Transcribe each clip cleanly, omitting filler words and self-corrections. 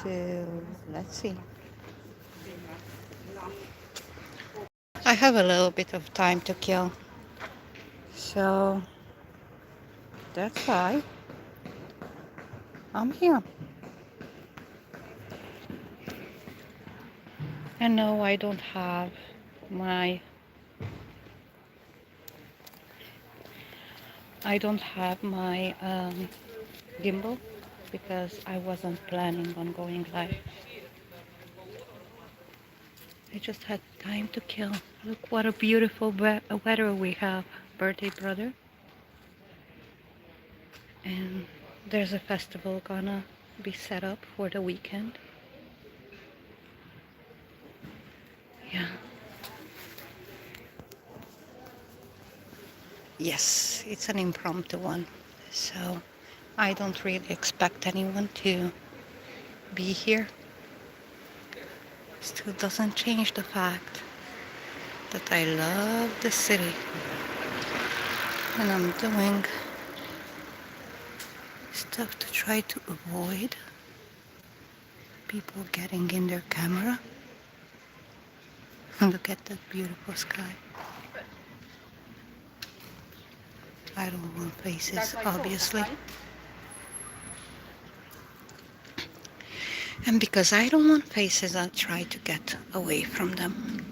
to, let's see. I have a little bit of time to kill. So that's why I'm here. And no, I don't have my gimbal because I wasn't planning on going live. I just had time to kill. Look what a beautiful weather we have, birthday brother. And there's a festival gonna be set up for the weekend. Yeah. Yes, it's an impromptu one. So I don't really expect anyone to be here. Still doesn't change the fact that I love the city. And I'm doing stuff to try to avoid people getting in their camera. Look at that beautiful sky. I don't want faces, obviously. And because I don't want faces, I'll try to get away from them.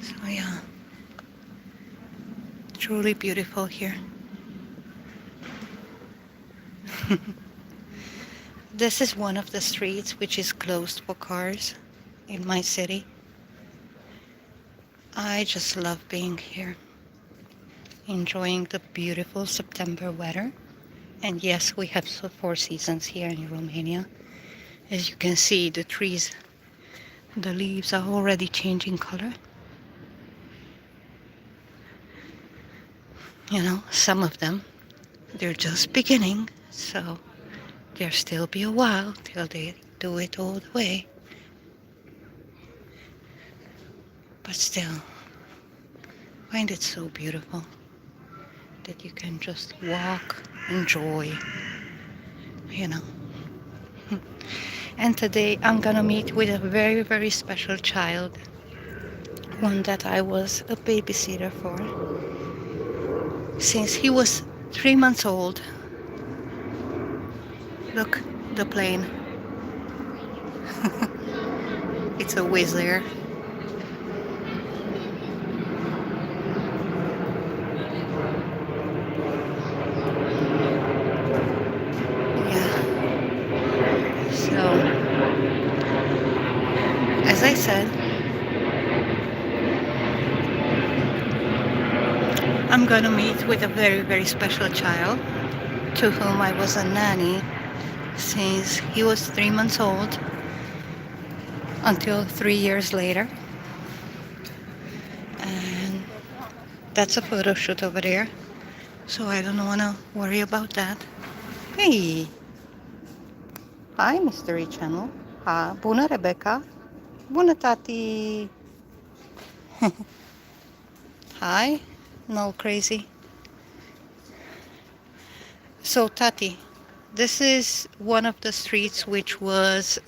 So yeah, truly beautiful here. This is one of the streets which is closed for cars in my city. I just love being here, enjoying the beautiful September weather. And yes, we have 4 seasons here in Romania. As you can see, the trees, the leaves are already changing color. You know, some of them, they're just beginning, so there'll still be a while till they do it all the way. But still, I find it so beautiful that you can just walk, enjoy, you know. And today I'm gonna meet with a very, very special child, one that I was a babysitter for since he was 3 months old. Look, the plane. It's a Wizz Air. Yeah. So, as I said, I'm gonna meet with a very, very special child to whom I was a nanny since he was 3 months old until 3 years later. And that's a photo shoot over there. So I don't want to worry about that. Hey! Hi, Mystery Channel. Ha, bună, Rebecca. Bună, tati. Hi, no crazy. So, Tati, this is one of the streets which was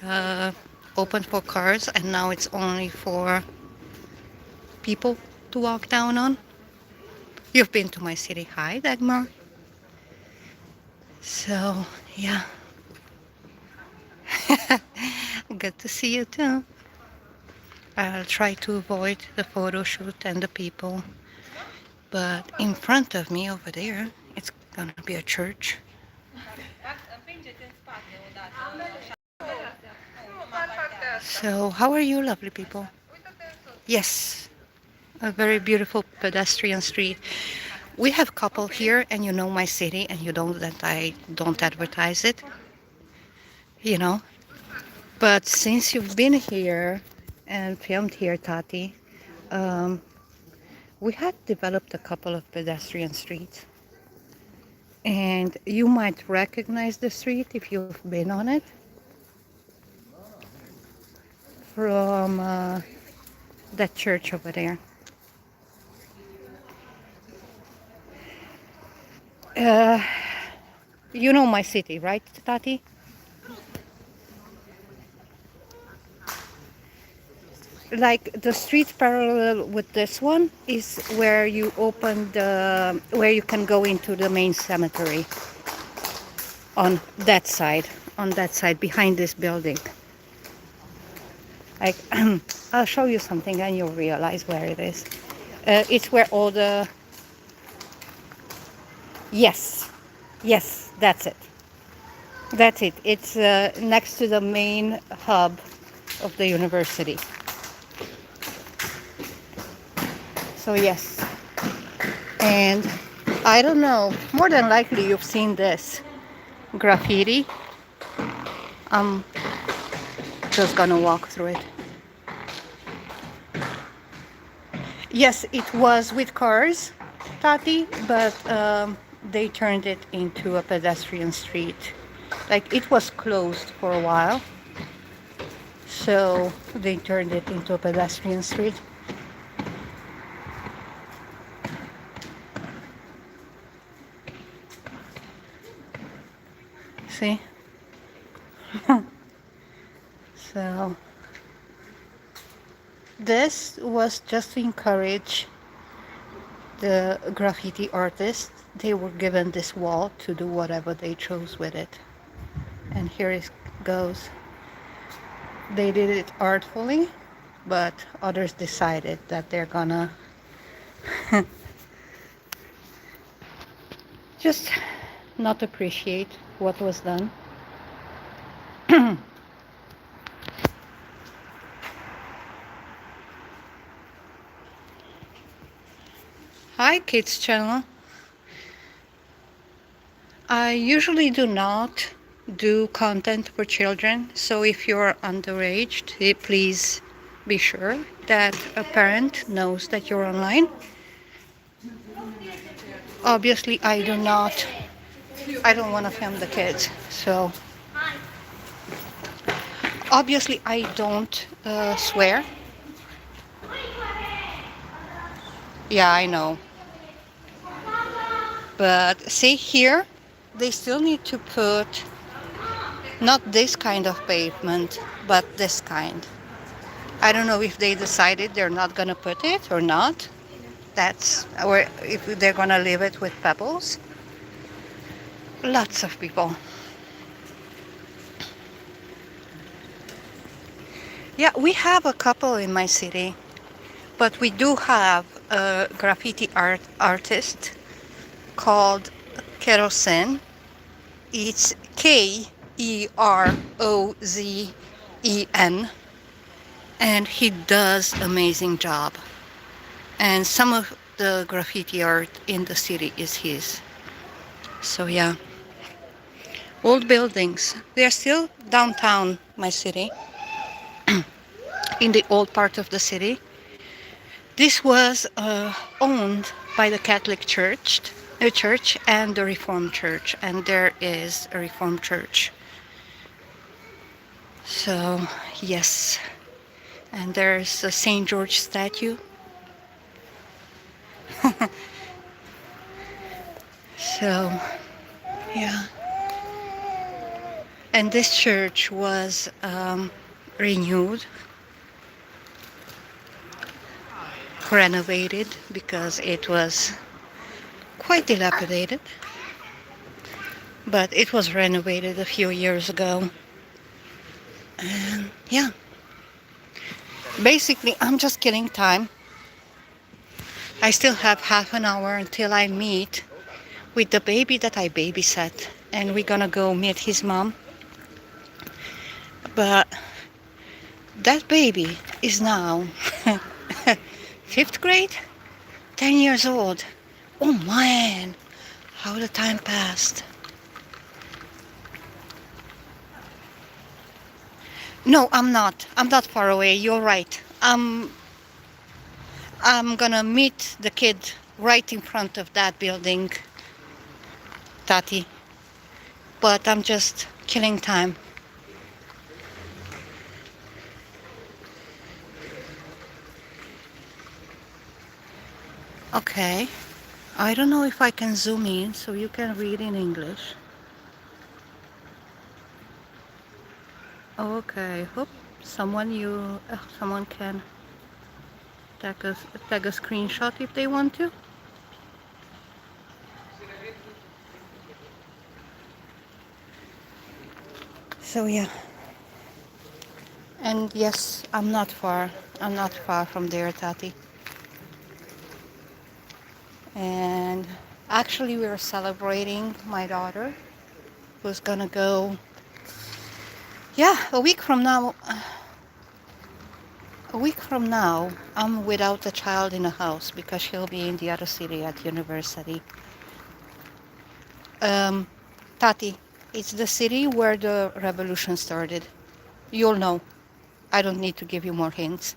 open for cars, and now it's only for people to walk down on. You've been to my city. Hi, Dagmar. So, yeah. Good to see you too. I'll try to avoid the photo shoot and the people. But in front of me over there, it's gonna be a church. So, how are you, lovely people? Yes, a very beautiful pedestrian street. We have couple here, and you know my city, and you don't that I don't advertise it, you know. But since you've been here and filmed here, Tati, um, we had developed a couple of pedestrian streets. And you might recognize the street if you've been on it from that church over there. Uh, you know my city, right, Tati? like the street parallel with this one is where you open the where you can go into the main cemetery on that side behind this building. Like I'll show you something and you'll realize where it is. It's where all the yes, yes, that's it. That's it. It's next to the main hub of the university. So yes, and I don't know. More than likely, you've seen this graffiti. I'm just gonna walk through it. Yes, it was with cars, Tati, but they turned it into a pedestrian street. Like it was closed for a while, so they turned it into a pedestrian street. See? So this was just to encourage the graffiti artists. They were given this wall to do whatever they chose with it. And here it goes. They did it artfully, but others decided that they're gonna just not appreciate what was done. Hi, Kids Channel. I usually do not do content for children, so if you're underage, please be sure that a parent knows that you're online. Obviously, I don't want to film the kids, so obviously I don't swear. Yeah, I know. But see here, they still need to put not this kind of pavement, but this kind. I don't know if they decided they're not gonna put it or not. Or if they're gonna leave it with pebbles. Lots of people. Yeah, we have a couple in my city, but we do have a graffiti artist called Kerosene. It's Kerozen, and he does amazing job. And some of the graffiti art in the city is his. So yeah, old buildings. They're still downtown my city, in the old part of the city. This was owned by the Catholic Church and the Reformed Church, and there is a Reformed Church. So yes, and there's a Saint George statue. So yeah, and this church was renewed, renovated because it was quite dilapidated, but it was renovated a few years ago. And yeah, basically I'm just killing time. I still have half an hour until I meet with the baby that I babysat, and we're gonna go meet his mom. But that baby is now fifth grade, 10 years old. Oh man, how the time passed. No, I'm not. I'm not far away. You're right. I'm gonna meet the kid right in front of that building, Tati. But I'm just killing time. Okay. I don't know if I can zoom in so you can read in English. Okay. Hope someone can. Take a, take a screenshot if they want to. So yeah. And yes, I'm not far. I'm not far from there, Tati. And actually, we are celebrating my daughter, who's gonna go. Yeah, a week from now. A week from now, I'm without a child in the house because she'll be in the other city at university. Um, Tati, it's the city where the revolution started. You'll know. I don't need to give you more hints.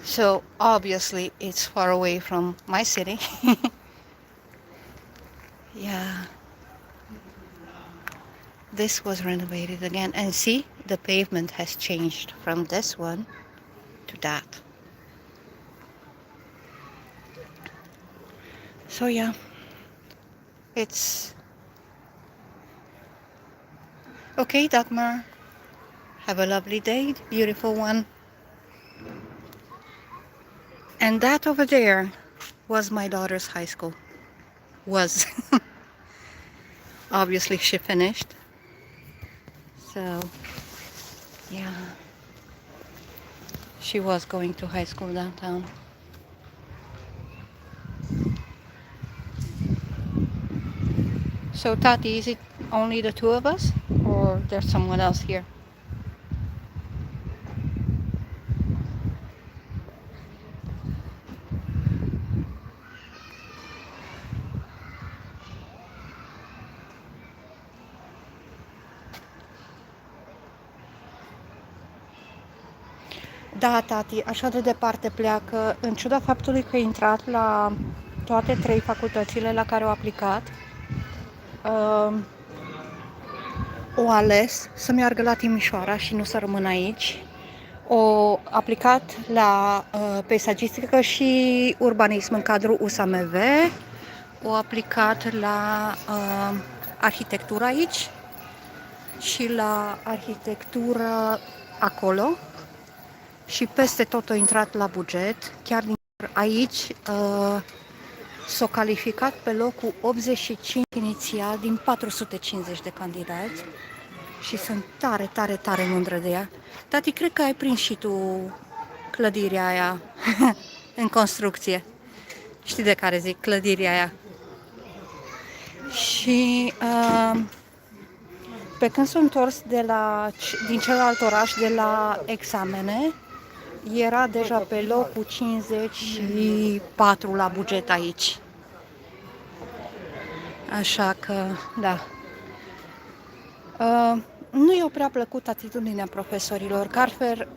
So obviously, it's far away from my city. Yeah, this was renovated again. And see, the pavement has changed from this one to that. So yeah, it's okay, Dagmar. Have a lovely day, beautiful one. And that over there was my daughter's high school. Was. Obviously she finished. So yeah, she was going to high school downtown. So Tati, is it only the two of us or there's someone else here? Da, Tati, așa de departe pleacă, în ciuda faptului că a intrat la toate trei facultățile la care au aplicat, o ales să meargă la Timișoara și nu să rămână aici. O aplicat la peisagistică și urbanism în cadrul USAMV, o aplicat la arhitectură aici și la arhitectură acolo și peste tot a intrat la buget, chiar din aici s-a calificat pe locul 85 inițial din 450 de candidați și sunt tare, tare, tare mândră de ea. Tati, cred că ai prins și tu clădirea aia în construcție. Știi de care zic, clădirea aia. Și pe când s-a întors din celălalt oraș de la examene, era deja pe locul 54 la buget aici. Așa că, da. Nu i-a prea plăcut atitudinea profesorilor, că altfel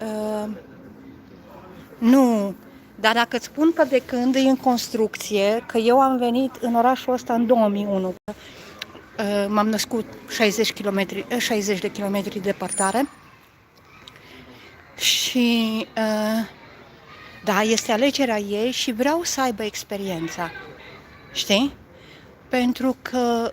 nu. Dar dacă îți spun că de când e în construcție, că eu am venit în orașul ăsta în 2001, m-am născut 60 de kilometri departare și da, este alegerea ei și vreau să aibă experiența, știi? Pentru că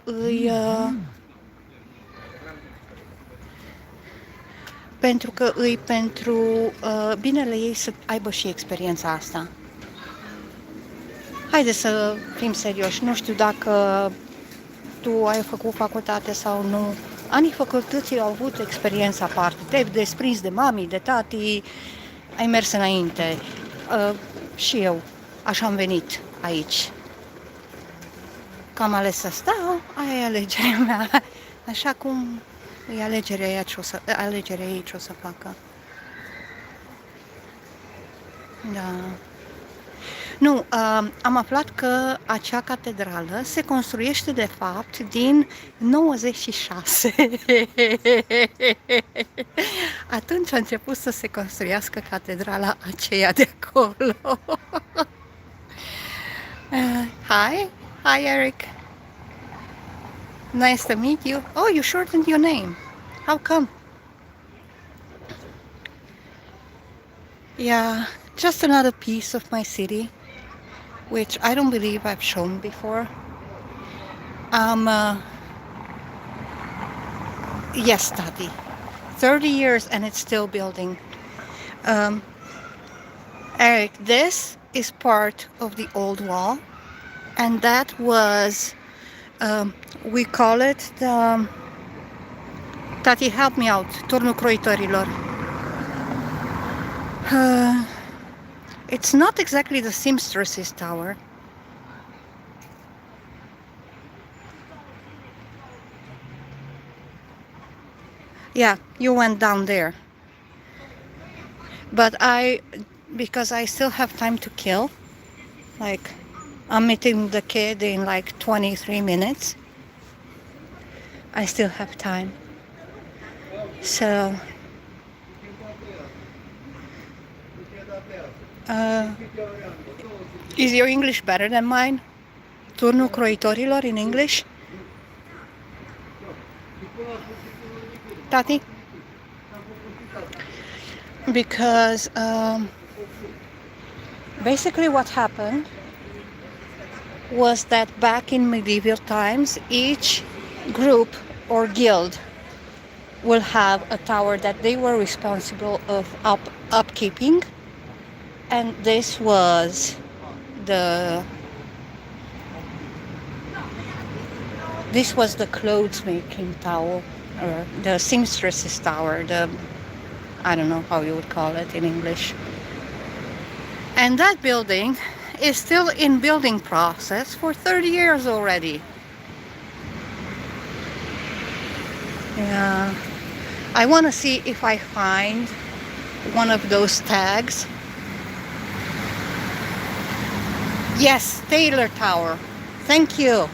îi pentru binele ei să aibă și experiența asta. Haideți să fim serioși, nu știu dacă tu ai făcut facultate sau nu. Anii facultății au avut experiența aparte. Te-ai desprins de mami, de tati, ai mers înainte. Și eu, așa am venit aici. Că am ales să stau, aia e alegerea mea. Așa cum e alegerea ei ce o să facă. Da. Nu, am aflat că acea catedrală se construiește de fapt din 96. Atunci a început să se construiască catedrala aceea de acolo. Hi, Eric. Nice to meet you. Oh, you shortened your name. How come? Yeah, just another piece of my city, which I don't believe I've shown before. Yes, Tati, 30 years and it's still building. Eric, this is part of the old wall, and that was, um, we call it the. Tati, help me out. Turnul croitorilor. Uh, it's not exactly the seamstress's tower. Yeah, you went down there. But because I still have time to kill, like, I'm meeting the kid in like 23 minutes. I still have time. So, uh, is your English better than mine? Turnul croitorilor in English? Tati? Because basically what happened was that back in medieval times, each group or guild will have a tower that they were responsible of upkeeping, and the this was the clothes making tower, or the seamstress's tower, the, I don't know how you would call it in English. And that building is still in building process for 30 years already. Yeah. I want to see if I find one of those tags. Yes, Taylor Tower. Thank you.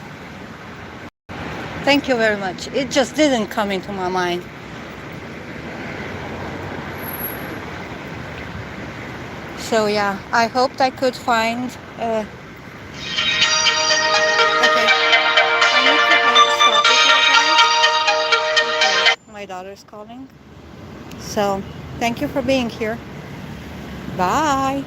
Thank you very much. It just didn't come into my mind. So yeah, I hoped I could find. Okay, I need to stop it here, guys, because my daughter's calling. So thank you for being here. Bye.